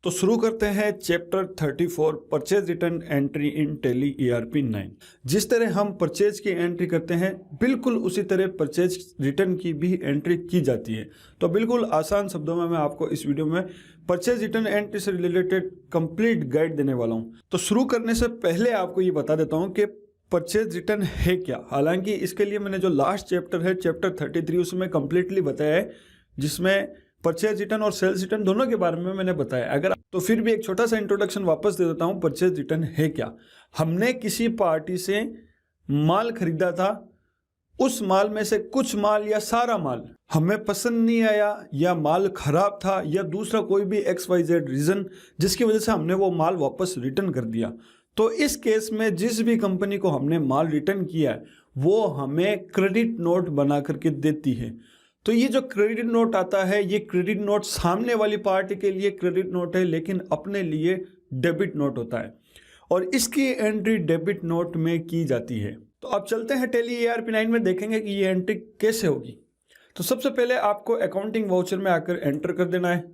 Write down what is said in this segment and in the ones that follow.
तो शुरू करते हैं chapter 34 purchase return entry in tally ERP 9। जिस तरह हम परचेज की एंट्री करते हैं बिल्कुल उसी तरह परचेज रिटर्न की भी एंट्री की जाती है। तो बिल्कुल आसान शब्दों में मैं आपको इस वीडियो में परचेज रिटर्न एंट्री से रिलेटेड कंप्लीट गाइड देने वाला हूं। तो शुरू करने से पहले आपको ये बता देता हूं कि परचेज रिटर्न है क्या। हालांकि इसके लिए मैंने जो लास्ट चैप्टर है चैप्टर 33 उसमें कंप्लीटली बताया है, जिसमें परचेज रिटर्न और सेल्स रिटर्न दोनों के बारे में मैंने बताया। अगर तो फिर भी एक छोटा सा इंट्रोडक्शन वापस दे देता हूं। परचेज रिटर्न है क्या। हमने किसी पार्टी से माल खरीदा था, उस माल में से कुछ माल या सारा माल हमें पसंद नहीं आया, या माल खराब था, या दूसरा कोई भी XYZ रीजन जिसकी वजह से हमने वो माल वापस रिटर्न कर दिया। तो इस केस में जिस भी कंपनी को हमने माल रिटर्न किया है वो हमें क्रेडिट नोट बना करके देती है। तो ये जो क्रेडिट नोट आता है, ये क्रेडिट नोट सामने वाली पार्टी के लिए क्रेडिट नोट है, लेकिन अपने लिए डेबिट नोट होता है और इसकी एंट्री डेबिट नोट में की जाती है। तो अब चलते हैं टैली ईआरपी 9 में, देखेंगे कि ये एंट्री कैसे होगी। तो सबसे पहले आपको अकाउंटिंग वाउचर में आकर एंटर कर देना है।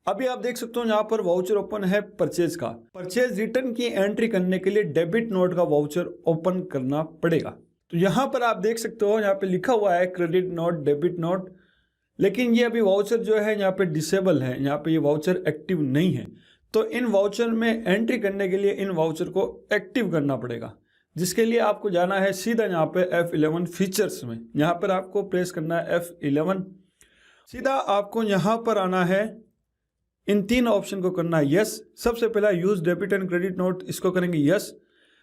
अभी आप देख सकते हो यहाँ पर वाउचर ओपन है परचेज का। परचेज रिटर्न की एंट्री करने के लिए डेबिट नोट का वाउचर ओपन करना पड़ेगा। तो यहाँ पर आप देख सकते हो यहाँ पे लिखा हुआ है क्रेडिट नोट डेबिट नोट, लेकिन ये अभी वाउचर जो है यहाँ पे डिसेबल है, यहाँ पे ये वाउचर एक्टिव नहीं है। तो इन वाउचर में एंट्री करने के लिए इन वाउचर को एक्टिव करना पड़ेगा, जिसके लिए आपको जाना है सीधा यहाँ पे F11 फीचर्स में। यहाँ पर आपको प्रेस करना है F11। सीधा आपको यहाँ पर आना है, इन तीन ऑप्शन को करना है यस। सबसे पहला use debit and credit note, इसको करेंगे yes.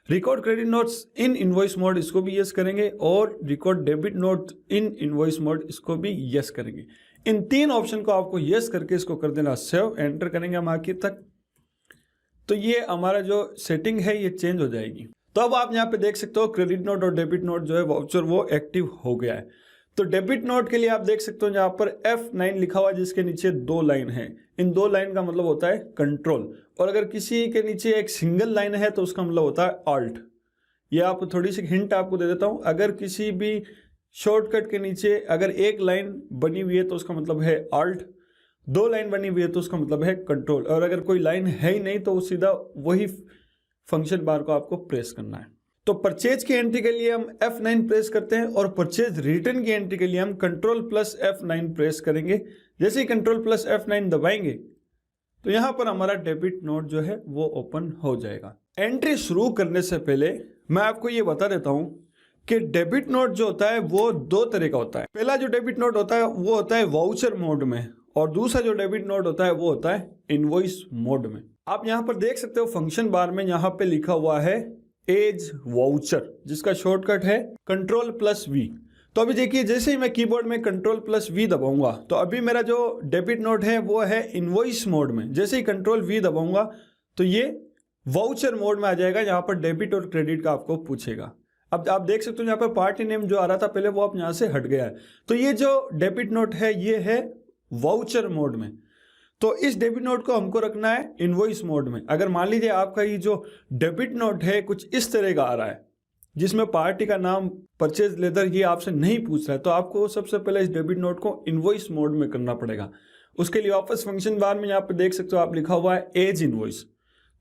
Record credit notes in invoice mode, इसको भी यस करेंगे। और record debit note in invoice mode, इसको भी यस करेंगे। इन तीन ऑप्शन को आपको यस करके इसको कर देना सेव। एंटर करेंगे हम आखिर तक, तो ये हमारा जो सेटिंग है ये चेंज हो जाएगी। तो अब आप यहाँ पे देख सकते हो क्रेडिट नोट और डेबिट नोट जो है वाउचर वो एक्टिव हो गया है। तो डेबिट नोट के लिए आप देख सकते हो यहाँ पर F9 लिखा हुआ है, जिसके नीचे दो लाइन है। इन दो लाइन का मतलब होता है कंट्रोल, और अगर किसी के नीचे एक सिंगल लाइन है तो उसका मतलब होता है ऑल्ट। ये आप थोड़ी सी हिंट आपको दे देता हूँ। अगर किसी भी शॉर्टकट के नीचे अगर एक लाइन बनी हुई है तो उसका मतलब है ऑल्ट, दो लाइन बनी हुई है तो उसका मतलब है कंट्रोल, और अगर कोई लाइन है ही नहीं तो सीधा वही फंक्शन बार को आपको प्रेस करना है। तो परचेज की एंट्री के लिए हम F9 प्रेस करते हैं और परचेज रिटर्न की एंट्री के लिए हम कंट्रोल प्लस F9 प्रेस करेंगे। जैसे ही कंट्रोल प्लस F9 दबाएंगे तो यहाँ पर हमारा डेबिट नोट जो है वो ओपन हो जाएगा। एंट्री शुरू करने से पहले मैं आपको ये बता देता हूँ कि डेबिट नोट जो होता है वो दो तरह का होता है। पहला जो डेबिट नोट होता है वो होता है वाउचर मोड में, और दूसरा जो डेबिट नोट होता है वो होता है इनवॉइस मोड में। आप यहाँ पर देख सकते हो फंक्शन बार में यहाँ पे लिखा हुआ है एज वाउचर, जिसका शॉर्टकट है कंट्रोल प्लस वी। तो अभी देखिए जैसे ही मैं कीबोर्ड में कंट्रोल प्लस वी दबाऊंगा तो अभी मेरा जो डेबिट नोट है वो है इनवॉइस मोड में। जैसे ही कंट्रोल वी दबाऊंगा तो ये वाउचर मोड में आ जाएगा। यहाँ पर डेबिट और क्रेडिट का आपको पूछेगा। अब आप देख सकते हो यहाँ पर पार्टी नेम जो आ रहा था पहले वो अब यहाँ से हट गया है। तो ये जो डेबिट नोट है ये है वाउचर मोड में। तो इस डेबिट नोट को हमको रखना है इनवॉइस मोड में। अगर मान लीजिए आपका ये जो डेबिट नोट है कुछ इस तरह का आ रहा है, जिसमें पार्टी का नाम परचेज लेदर ये आपसे नहीं पूछ रहा है, तो आपको सबसे पहले इस डेबिट नोट को इनवॉइस मोड में करना पड़ेगा। उसके लिए वापस फंक्शन बार में यहाँ पे देख सकते हो आप लिखा हुआ है एज इनवॉइस।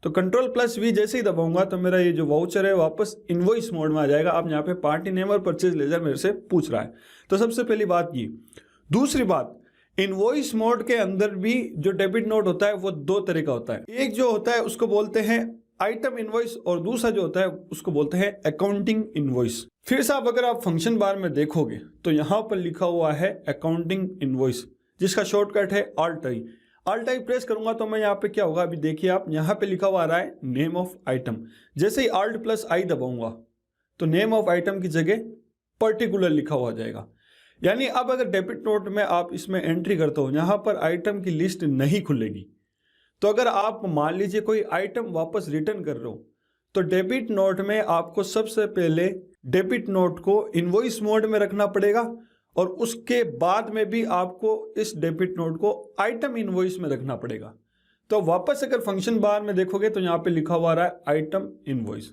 तो कंट्रोल प्लस वी जैसे ही दबाऊंगा तो मेरा ये जो वाउचर है वापस इनवॉइस मोड में आ जाएगा। अब यहाँ पे पार्टी नेम और परचेज लेदर मेरे से पूछ रहा है। तो सबसे पहली बात ये। दूसरी बात, इनवॉइस मोड के अंदर भी जो डेबिट नोट होता है वो दो तरह का होता है। एक जो होता है उसको बोलते हैं आइटम इनवॉइस, और दूसरा जो होता है उसको बोलते हैं अकाउंटिंग इनवॉइस। फिर से अगर आप फंक्शन बार में देखोगे तो यहाँ पर लिखा हुआ है अकाउंटिंग इनवॉइस, जिसका शॉर्टकट है ऑल्ट आई। ऑल्ट आई प्रेस करूंगा तो मैं यहाँ पे क्या होगा अभी देखिए आप, यहाँ पे लिखा हुआ आ रहा है नेम ऑफ आइटम। जैसे ही ऑल्ट प्लस आई दबाऊंगा तो नेम ऑफ आइटम की जगह पर्टिकुलर लिखा हुआ जाएगा। यानी अब अगर डेबिट नोट में आप इसमें एंट्री करते हो यहाँ पर आइटम की लिस्ट नहीं खुलेगी। तो अगर आप मान लीजिए कोई आइटम वापस रिटर्न कर रहे हो तो डेबिट नोट में आपको सबसे पहले डेबिट नोट को इनवॉइस मोड में रखना पड़ेगा, और उसके बाद में भी आपको इस डेबिट नोट को आइटम इनवॉइस में रखना पड़ेगा। तो वापस अगर फंक्शन बार में देखोगे तो यहाँ पे लिखा हुआ रहा है आइटम इनवॉइस।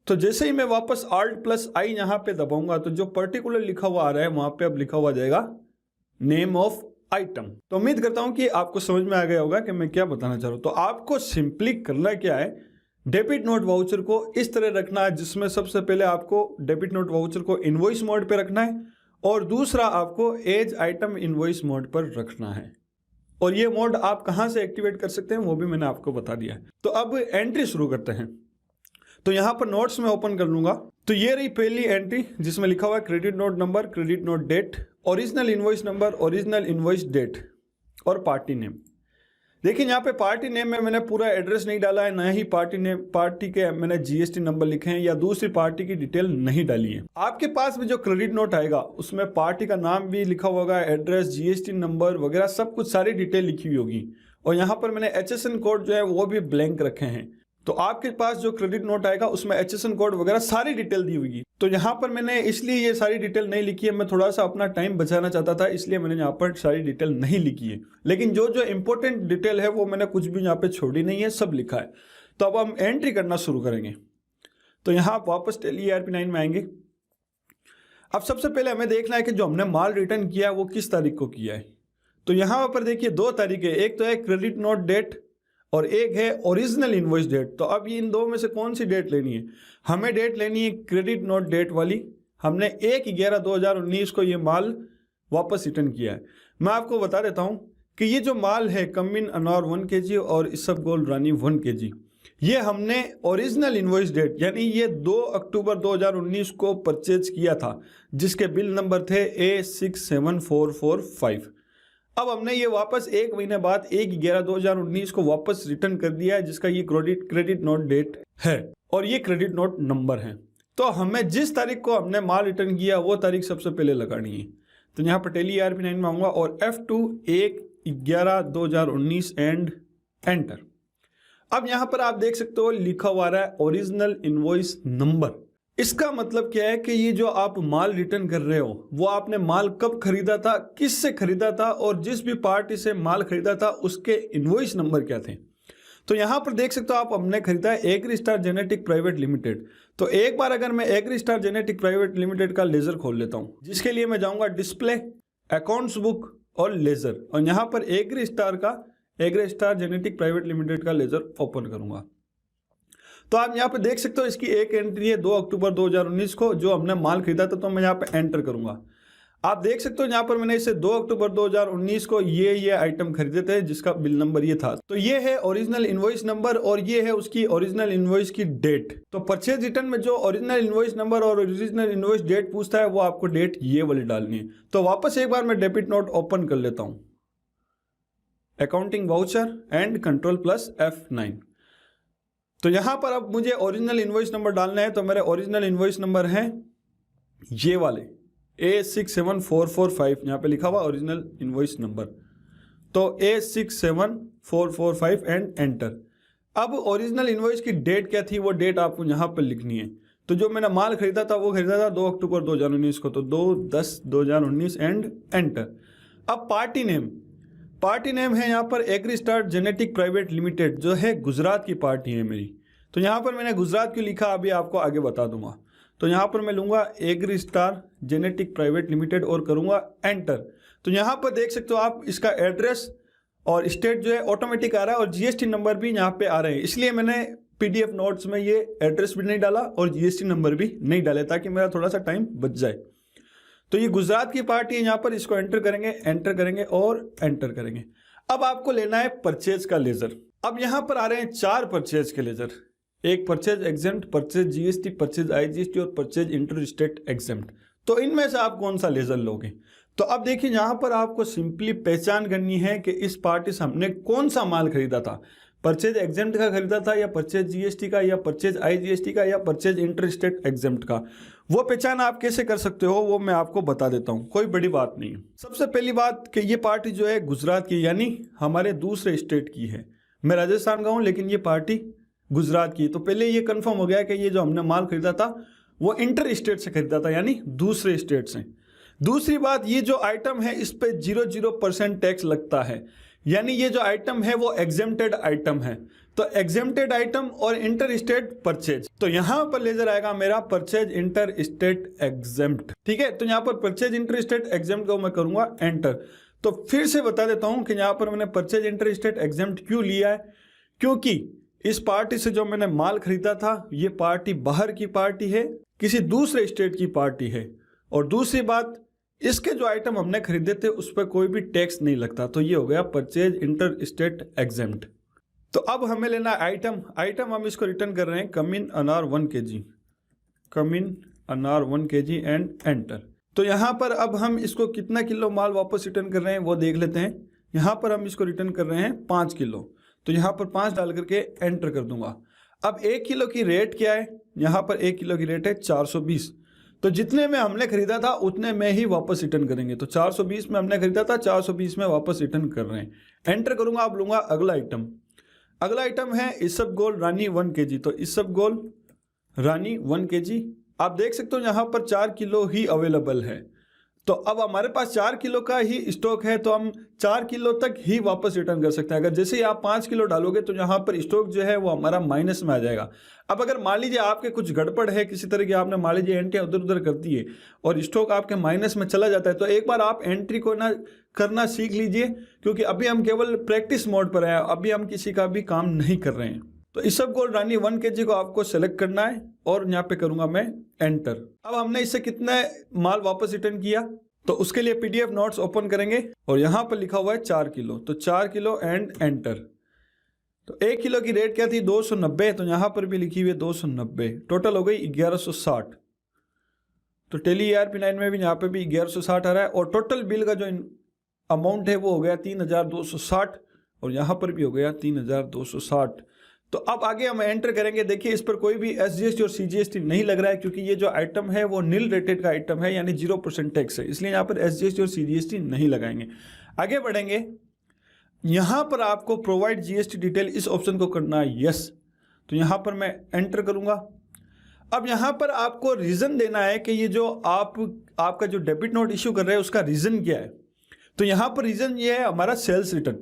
तो जैसे ही मैं वापस Alt प्लस आई यहाँ पे दबाऊंगा तो जो पर्टिकुलर लिखा हुआ आ रहा है वहां पे अब लिखा हुआ जाएगा नेम ऑफ आइटम। तो उम्मीद करता हूं कि आपको समझ में आ गया होगा कि मैं क्या बताना चाह रहा हूं। तो आपको सिंपली करना क्या है, डेबिट नोट वाउचर को इस तरह रखना है जिसमें सबसे पहले आपको डेबिट नोट वाउचर को इनवॉइस मोड पे रखना है और दूसरा आपको एज आइटम इनवॉइस मोड पर रखना है। और ये मोड आप कहां से एक्टिवेट कर सकते हैं वो भी मैंने आपको बता दिया है। तो अब एंट्री शुरू करते हैं। तो यहां पर नोट्स में ओपन कर लूंगा। तो ये रही पहली एंट्री जिसमें लिखा हुआ है credit note number, credit note date, original invoice number, original invoice date और पार्टी नेम। देखिए यहाँ पे पार्टी नेम में मैंने पूरा एड्रेस नहीं डाला है, ना ही पार्टी के मैंने जीएसटी नंबर लिखे हैं या दूसरी पार्टी की डिटेल नहीं डाली है। आपके पास में जो क्रेडिट नोट आएगा उसमें पार्टी का नाम भी लिखा होगा, एड्रेस, जीएसटी नंबर वगैरह सब कुछ सारी डिटेल लिखी हुई होगी। और यहाँ पर मैंने HSN कोड जो है वो भी ब्लैंक रखे हैं। तो आपके पास जो क्रेडिट नोट आएगा उसमें HSN कोड वगैरह सारी डिटेल दी हुई। तो यहाँ पर मैंने इसलिए ये सारी डिटेल नहीं लिखी है, मैं थोड़ा सा अपना टाइम बचाना चाहता था, इसलिए मैंने यहाँ पर सारी डिटेल नहीं लिखी है। लेकिन जो जो इंपॉर्टेंट डिटेल है वो मैंने कुछ भी यहाँ पे छोड़ी नहीं है, सब लिखा है। तो अब हम एंट्री करना शुरू करेंगे। तो यहाँ आप वापस टैली ERP9 में आएंगे। अब सबसे पहले हमें देखना है कि जो हमने माल रिटर्न किया है वो किस तारीख को किया है। तो यहाँ पर देखिए 2 तारीख है, एक तो है क्रेडिट नोट डेट और एक है ओरिजिनल इनवॉइस डेट। तो अब इन दो में से कौन सी डेट लेनी है? हमें डेट लेनी है क्रेडिट नोट डेट वाली। हमने 1/11/2019 को ये माल वापस रिटर्न किया है। मैं आपको बता देता हूं कि ये जो माल है कमिन अनार 1 kg और इसबगोल रानी 1 kg, ये हमने ओरिजिनल इनवॉइस डेट यानी ये 2 अक्टूबर 2019 को परचेज किया था, जिसके बिल नंबर थे A67445। अब हमने ये वापस 1 महीने बाद 1/11/2019 को वापस रिटर्न कर दिया है, जिसका ये क्रेडिट नोट डेट है और ये क्रेडिट नोट नंबर है। तो हमें जिस तारीख को हमने माल रिटर्न किया वो तारीख सबसे पहले लगानी है। तो यहाँ पर टैली ERP9 में आऊंगा और F2 1/11/2019 एंड एंटर। अब यहाँ पर आप देख सकते हो लिखा हुआ रहा है ओरिजिनल इनवॉइस नंबर। इसका मतलब क्या है कि ये जो आप माल रिटर्न कर रहे हो वो आपने माल कब खरीदा था, किससे खरीदा था और जिस भी पार्टी से माल खरीदा था उसके इनवॉइस नंबर क्या थे। तो यहां पर देख सकते हो आप, हमने खरीदा है एग्रीस्टार जेनेटिक प्राइवेट लिमिटेड। तो एक बार अगर मैं एग्रीस्टार जेनेटिक प्राइवेट लिमिटेड का लेजर खोल लेता हूं, जिसके लिए मैं जाऊंगा डिस्प्ले, अकाउंट्स बुक और लेजर, और यहां पर एग्रीस्टार जेनेटिक प्राइवेट लिमिटेड का लेजर ओपन करूंगा। तो आप यहाँ पे देख सकते हो इसकी एक एंट्री है 2 अक्टूबर 2019 को जो हमने माल खरीदा था। तो मैं यहाँ पे एंटर करूंगा। आप देख सकते हो यहाँ पर मैंने इसे 2 अक्टूबर 2019 को ये आइटम खरीदे थे जिसका बिल नंबर ये था। तो ये है ओरिजिनल इनवॉइस नंबर और ये है उसकी ओरिजिनल इनवॉइस की डेट। तो परचेज रिटर्न में जो ओरिजिनल इनवॉइस नंबर और ओरिजिनल इनवॉइस डेट पूछता है वो आपको डेट ये वाली डालनी है। तो वापस एक बार मैं डेबिट नोट ओपन कर लेता हूँ, अकाउंटिंग वाउचर एंड Ctrl+F9। तो यहां पर अब मुझे ओरिजिनल इनवॉइस नंबर डालना है। तो मेरे ओरिजिनल इनवॉइस नंबर हैं ये वाले A67445, यहां पे लिखा हुआ ओरिजिनल इनवॉइस नंबर। तो A67445 एंड एंटर। अब ओरिजिनल इनवॉइस की डेट क्या थी वो डेट आपको यहां पर लिखनी है। तो जो मैंने माल खरीदा था वो खरीदा था 2 अक्टूबर 2019 को, तो 2/10/2019 एंड एंटर। अब पार्टी नेम है यहाँ पर एग्रीस्टार जेनेटिक प्राइवेट लिमिटेड, जो है गुजरात की पार्टी है मेरी। तो यहाँ पर मैंने गुजरात क्यों लिखा अभी आपको आगे बता दूंगा। तो यहाँ पर मैं लूंगा एग्रीस्टार जेनेटिक प्राइवेट लिमिटेड और करूंगा एंटर। तो यहाँ पर देख सकते हो आप इसका एड्रेस और स्टेट जो है ऑटोमेटिक आ रहा है और जीएसटी नंबर भी यहाँ पे आ रहे हैं। इसलिए मैंने PDF नोट्स में ये एड्रेस भी नहीं डाला और जीएसटी नंबर भी नहीं डाले ताकि मेरा थोड़ा सा टाइम बच जाए। तो ये गुजरात की पार्टी है, यहाँ पर इसको एंटर करेंगे और एंटर करेंगे। अब आपको लेना है परचेज का लेजर। अब यहाँ पर आ रहे हैं 4 परचेज के लेजर, एक purchase exempt, purchase GST, purchase IGST और परचेज इंटर स्टेट एग्जेम्प्ट। तो इनमें से आप कौन सा लेजर लोगे? तो अब देखिए यहाँ पर आपको सिंपली पहचान करनी है कि इस पार्टी से हमने कौन सा माल खरीदा था, परचेज एग्जेम्प्ट का खरीदा था या परचेज GST का या परचेज IGST का या परचेज इंटर स्टेट एग्जेम्प्ट का। वो पहचान आप कैसे कर सकते हो वो मैं आपको बता देता हूँ, कोई बड़ी बात नहीं है। सबसे पहली बात कि ये पार्टी जो है गुजरात की यानी हमारे दूसरे स्टेट की है। मैं राजस्थान का हूँ लेकिन ये पार्टी गुजरात की। तो पहले ये कंफर्म हो गया कि ये जो हमने माल खरीदा था वो इंटर स्टेट से खरीदा था यानी दूसरे स्टेट से। दूसरी बात, ये जो आइटम है इस पे 0% टैक्स लगता है, यानी ये जो आइटम है वो एग्जेम्प्टेड आइटम है। तो एग्जेम्प्टेड आइटम और इंटर स्टेट परचेज, तो यहां पर लेजर आएगा मेरा परचेज इंटर स्टेट एग्जेम्प्ट। ठीक है, तो यहां पर परचेज इंटर स्टेट एग्जेम्प्ट को मैं करूंगा एंटर। तो फिर से बता देता हूं कि यहाँ पर मैंने परचेज इंटर स्टेट एग्जेम्प्ट क्यों लिया है, क्योंकि इस पार्टी से जो मैंने माल खरीदा था ये पार्टी बाहर की पार्टी है, किसी दूसरे स्टेट की पार्टी है। और दूसरी बात, इसके जो आइटम हमने खरीदे थे उस पर कोई भी टैक्स नहीं लगता। तो ये हो गया परचेज इंटर स्टेट एग्जेम्प्ट। तो अब हमें लेना आइटम हम इसको रिटर्न कर रहे हैं कम इन अनार 1 kg, कम इन अनार 1 kg एंड एंटर। तो यहाँ पर अब हम इसको कितना किलो माल वापस रिटर्न कर रहे हैं वो देख लेते हैं। यहाँ पर हम इसको रिटर्न कर रहे हैं 5 किलो, तो यहाँ पर 5 डाल करके एंटर कर दूंगा। अब 1 किलो की रेट क्या है, यहाँ पर 1 किलो की रेट है 420। तो जितने में हमने खरीदा था उतने में ही वापस रिटर्न करेंगे। तो 420 में हमने खरीदा था, 420 में वापस रिटर्न कर रहे हैं। एंटर करूंगा, अब लूंगा अगला आइटम। अगला आइटम है इसबगोल रानी 1 kg। तो इसबगोल रानी 1 kg आप देख सकते हो यहाँ पर 4 किलो ही अवेलेबल है। तो अब हमारे पास 4 किलो का ही स्टॉक है, तो हम 4 किलो तक ही वापस रिटर्न कर सकते हैं। अगर जैसे ही आप 5 किलो डालोगे तो यहाँ पर स्टॉक जो है वो हमारा माइनस में आ जाएगा। अब अगर मान लीजिए आपके कुछ गड़बड़ है, किसी तरह की आपने मान लीजिए एंट्री उधर उधर कर दी है और स्टॉक आपके माइनस में चला जाता है, तो एक बार आप एंट्री को ना करना सीख लीजिए, क्योंकि अभी हम केवल प्रैक्टिस मोड पर हैं, अभी हम किसी का भी काम नहीं कर रहे हैं। तो इसबगोल रानी 1 kg को आपको सेलेक्ट करना है और यहाँ पे करूंगा मैं एंटर। अब हमने इससे कितना माल वापस रिटर्न किया, तो उसके लिए पीडीएफ नोट्स ओपन करेंगे और यहाँ पर लिखा हुआ है 4 किलो, तो 4 किलो एंड एंटर। तो 1 किलो की रेट क्या थी 290, तो यहाँ पर भी लिखी हुई है 290, टोटल हो गई 1160। तो टेली ERP9 में भी यहाँ पे भी 1160 आ रहा है और टोटल बिल का जो अमाउंट है वो हो गया 3260 और यहाँ पर भी हो गया 3260। तो अब आगे हम एंटर करेंगे। देखिए इस पर कोई भी SGST और CGST नहीं लग रहा है, क्योंकि ये जो आइटम है वो नील रेटेड का आइटम है, यानी 0% टैक्स है, इसलिए यहाँ पर SGST और CGST नहीं लगाएंगे। आगे बढ़ेंगे, यहाँ पर आपको प्रोवाइड GST डिटेल इस ऑप्शन को करना है यस। तो यहाँ पर मैं एंटर करूँगा। अब यहाँ पर आपको रीज़न देना है कि ये जो आपका जो डेबिट नोट इश्यू कर रहे हैं उसका रीज़न क्या है। तो यहाँ पर रीज़न ये है हमारा सेल्स रिटर्न।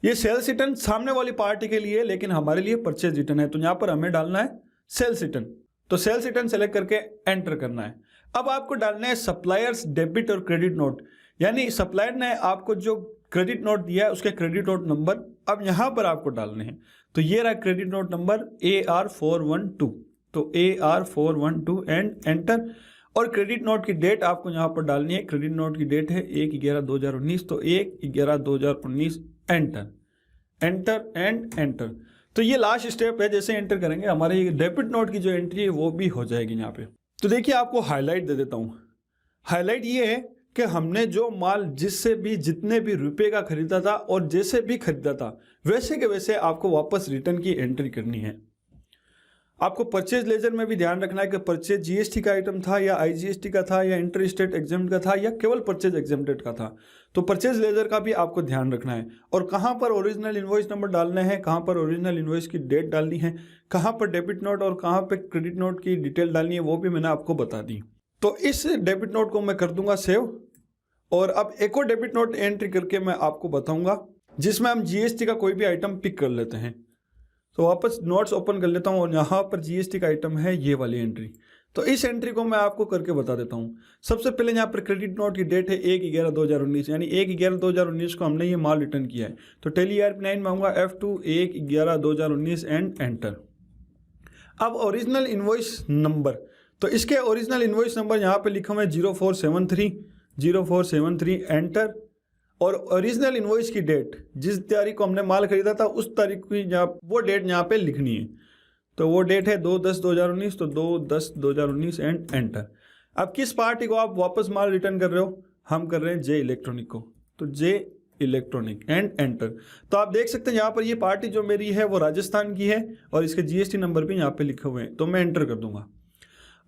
ये सेल्स रिटर्न सामने वाली पार्टी के लिए, लेकिन हमारे लिए परचेज रिटर्न है। तो यहाँ पर हमें डालना है सेल्स रिटर्न। तो सेल्स रिटर्न सेलेक्ट करके एंटर करना है। अब आपको डालना है सप्लायर्स डेबिट और क्रेडिट नोट, यानी सप्लायर ने आपको जो क्रेडिट नोट दिया है उसके क्रेडिट नोट नंबर अब यहाँ पर आपको डालने हैं। तो ये रहा क्रेडिट नोट नंबर AR412, तो AR412 एंड एंटर। और क्रेडिट नोट की डेट आपको यहाँ पर डालनी है। क्रेडिट नोट की डेट है 1/11/2019, तो 1/11/2019 एंटर, एंटर एंड एंटर। तो ये लास्ट स्टेप है, जैसे एंटर करेंगे हमारे डेबिट नोट की जो एंट्री है वो भी हो जाएगी यहाँ पे। तो देखिए आपको हाईलाइट दे देता हूँ। हाईलाइट ये है कि हमने जो माल जिससे भी जितने भी रुपए का खरीदा था और जैसे भी खरीदा था वैसे के वैसे आपको वापस रिटर्न की एंट्री करनी है। आपको परचेज लेजर में भी ध्यान रखना है कि परचेज GST का आइटम था या IGST का था या इंटर स्टेट एग्जेम्प्ट का था या केवल परचेज एग्जेम्प्टेड का था। तो परचेज लेजर का भी आपको ध्यान रखना है और कहाँ पर ओरिजिनल इनवॉइस नंबर डालना है, कहाँ पर ओरिजिनल इनवॉइस की डेट डालनी है, कहाँ पर डेबिट नोट और कहाँ पर क्रेडिट नोट की डिटेल डालनी है, वो भी मैंने आपको बता दी। तो इस डेबिट नोट को मैं कर दूंगा सेव और अब एक और डेबिट नोट एंट्री करके मैं आपको बताऊंगा जिसमें हम GST का कोई भी आइटम पिक कर लेते हैं। तो वापस नोट्स ओपन कर लेता हूँ और यहाँ पर GST का आइटम है ये वाली एंट्री। तो इस एंट्री को मैं आपको करके बता देता हूँ। सबसे पहले यहाँ पर क्रेडिट नोट की डेट है 1/11/2019, यानी 1/11/2019 को हमने ये माल रिटर्न किया है। तो टेली ERP9 में आऊँगा F2 1/11/2019 एंड एंटर। अब ओरिजिनल इन्वॉइस नंबर, तो इसके ओरिजिनल इन्वॉइस नंबर यहाँ पे लिखा हुआ है 0473 एंटर। और ओरिजिनल इनवॉइस की डेट, जिस तारीख को हमने माल खरीदा था उस तारीख की वो डेट यहाँ पे लिखनी है। तो वो डेट है 2/10/2019, तो 2/10/2019 एंड एंटर। अब किस पार्टी को आप वापस माल रिटर्न कर रहे हो, हम कर रहे हैं जे इलेक्ट्रॉनिक को, तो जे इलेक्ट्रॉनिक एंड एंटर। तो आप देख सकते हैं यहाँ पर ये पार्टी जो मेरी है वो राजस्थान की है और इसके GST नंबर भी यहाँ पे लिखे हुए हैं। तो मैं एंटर कर दूंगा।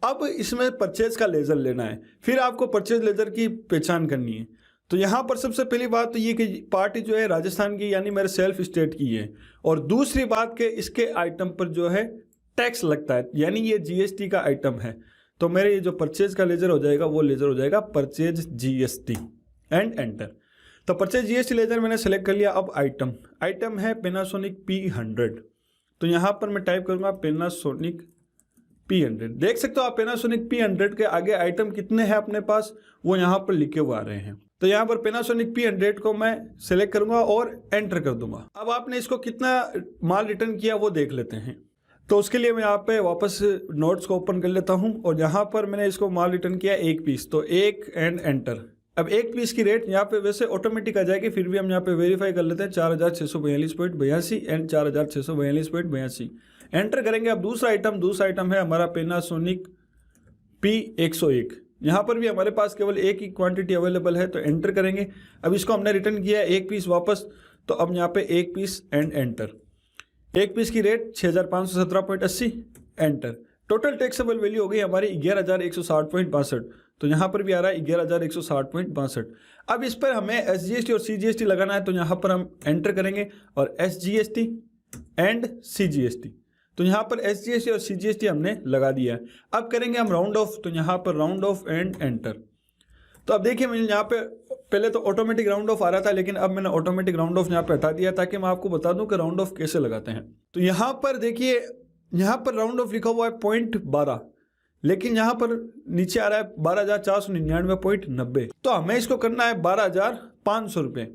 अब इसमें परचेज का लेजर लेना है, फिर आपको परचेज लेजर की पहचान करनी है। तो यहाँ पर सबसे पहली बात तो ये कि पार्टी जो है राजस्थान की, यानी मेरे सेल्फ स्टेट की है। और दूसरी बात कि इसके आइटम पर जो है टैक्स लगता है, यानी ये GST का आइटम है। तो मेरे ये जो परचेज का लेजर हो जाएगा वो लेजर हो जाएगा परचेज GST एंड एंटर। तो परचेज GST लेजर मैंने सेलेक्ट कर लिया। अब आइटम है पैनासोनिक P100। तो यहाँ पर मैं टाइप करूँगा पैनासोनिक P100। देख सकते हो आप पैनासोनिक P100 के आगे आइटम कितने हैं अपने पास, वो यहाँ पर लिखे हुए आ रहे हैं। तो यहाँ पर पैनासोनिक P100 को मैं सेलेक्ट करूंगा और एंटर कर दूंगा। अब आपने इसको कितना माल रिटर्न किया वो देख लेते हैं। तो उसके लिए मैं यहाँ पे वापस नोट्स को ओपन कर लेता हूँ और यहाँ पर मैंने इसको माल रिटर्न किया 1 पीस, तो 1 एंड एंटर। अब 1 पीस की रेट यहाँ पे वैसे ऑटोमेटिक आ जाएगी, फिर भी हम यहाँ पे वेरीफाई कर लेते हैं 4642.82 एंड 4642.82। एंटर करेंगे। अब दूसरा आइटम है हमारा पैनासोनिक P101। यहाँ पर भी हमारे पास केवल एक ही क्वांटिटी अवेलेबल है, तो एंटर करेंगे। अब इसको हमने रिटर्न किया 1 पीस वापस, तो अब यहाँ पे 1 पीस एंड एंटर। 1 पीस की rate 6517.80, enter. Total taxable value हो गई हमारी 11160.62, तो यहाँ पर भी आ रहा है 11160.62। अब इस पर हमें SGST और CGST लगाना है, तो यहाँ पर हम एंटर करेंगे और SGST एंड CGST, तो यहाँ पर SGST और CGST हमने लगा दिया है। अब करेंगे हम राउंड ऑफ, तो यहाँ पर राउंड ऑफ एंड एंटर। तो अब देखिए मैंने यहाँ पे पहले तो ऑटोमेटिक राउंड ऑफ आ रहा था, लेकिन अब मैंने ऑटोमेटिक राउंड ऑफ यहाँ पे हटा दिया ताकि मैं आपको बता दूं कि राउंड ऑफ कैसे लगाते हैं। तो यहाँ पर देखिए, यहाँ पर राउंड ऑफ लिखा हुआ है 0.12, लेकिन यहाँ पर नीचे आ रहा है 12,499.90, तो हमें इसको करना है 12,500 रुपये।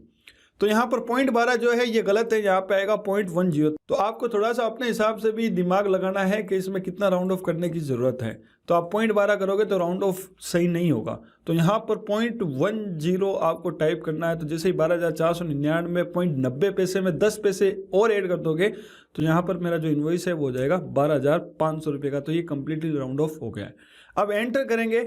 तो यहाँ पर 0.12 जो है ये गलत है, यहाँ पे आएगा 0.10। तो आपको थोड़ा सा अपने हिसाब से भी दिमाग लगाना है कि इसमें कितना राउंड ऑफ करने की ज़रूरत है। तो आप 0.12 करोगे तो राउंड ऑफ सही नहीं होगा, तो यहाँ पर 0.10 आपको टाइप करना है। तो जैसे ही 12,499.90 पैसे में 10 पैसे और ऐड कर दोगे, तो यहाँ पर मेरा जो इन्वॉइस है वो हो जाएगा 12,500 रुपये का। तो ये कम्प्लीटली राउंड ऑफ हो गया है। अब एंटर करेंगे,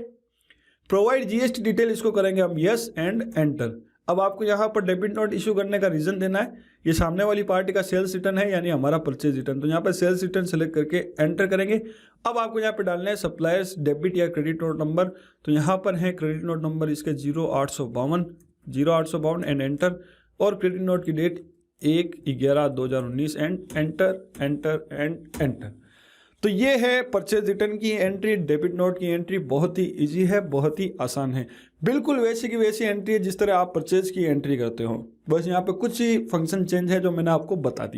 प्रोवाइड GST डिटेल, इसको करेंगे हम यस एंड एंटर। अब आपको यहाँ पर डेबिट नोट इशू करने का रीज़न देना है। ये सामने वाली पार्टी का सेल्स रिटर्न है, यानी हमारा परचेज रिटर्न। तो यहाँ पर सेल्स रिटर्न सेलेक्ट करके एंटर करेंगे। अब आपको यहाँ पे डालना है सप्लायर्स डेबिट या क्रेडिट नोट नंबर, तो यहाँ पर है क्रेडिट नोट नंबर इसके 0852 एंड एंटर, और क्रेडिट नोट की date 1/11/2019 and enter enter and enter. तो ये है परचेज रिटर्न की एंट्री। डेबिट नोट की एंट्री बहुत ही इजी है, बहुत ही आसान है, बिल्कुल वैसी की वैसी एंट्री है जिस तरह आप परचेज की एंट्री करते हो। बस यहाँ पे कुछ ही फंक्शन चेंज है जो मैंने आपको बता दी।